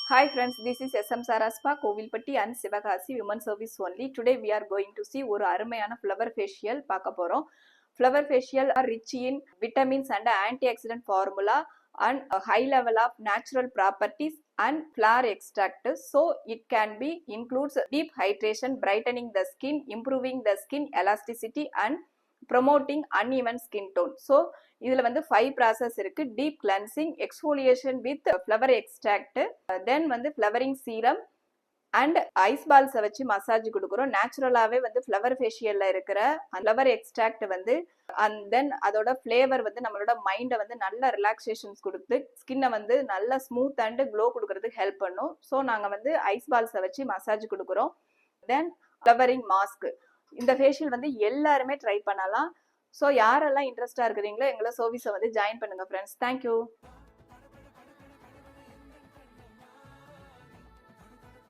Hi friends, this is SM Saraspa, Kovilpatti and Sivakasi Women Service only. Today we are going to see ஒரு அருமையான flower facial பார்க்க போறோம். Flower facial are rich in vitamins and antioxidant formula and a high level of natural properties and flower extract. So it can be includes deep hydration, brightening the skin, improving the skin elasticity and promoting uneven skin tone. So இதுல வந்து 5 process இருக்கு. Deep cleansing, exfoliation with flower extract, then வந்து flowering serum and ice பால்ஸை வச்சு massage கொடுக்குறோம். நேச்சுரலாகவே வந்து flower ஃபேஷியலில் இருக்கிற flower extract வந்து அண்ட் தென் அதோட ஃப்ளேவர் வந்து நம்மளோட மைண்டை வந்து நல்ல ரிலாக்ஸேஷன்ஸ் கொடுத்து ஸ்கின்னை வந்து நல்ல ஸ்மூத் அண்ட் க்ளோ கொடுக்கறதுக்கு ஹெல்ப் பண்ணும். ஸோ நாங்கள் வந்து ஐஸ் பால்ஸை வச்சு மசாஜ் கொடுக்குறோம். தென் ஃப்ளவரிங் மாஸ்க், இந்த ஃபேஷியல் வந்து எல்லாருமே ட்ரை பண்ணலாம். ஸோ யாரெல்லாம் இன்ட்ரெஸ்டாக இருக்கிறீங்களோ எங்களை சர்வீஸை வந்து ஜாயின் பண்ணுங்கள் ஃப்ரெண்ட்ஸ். தேங்க்யூ.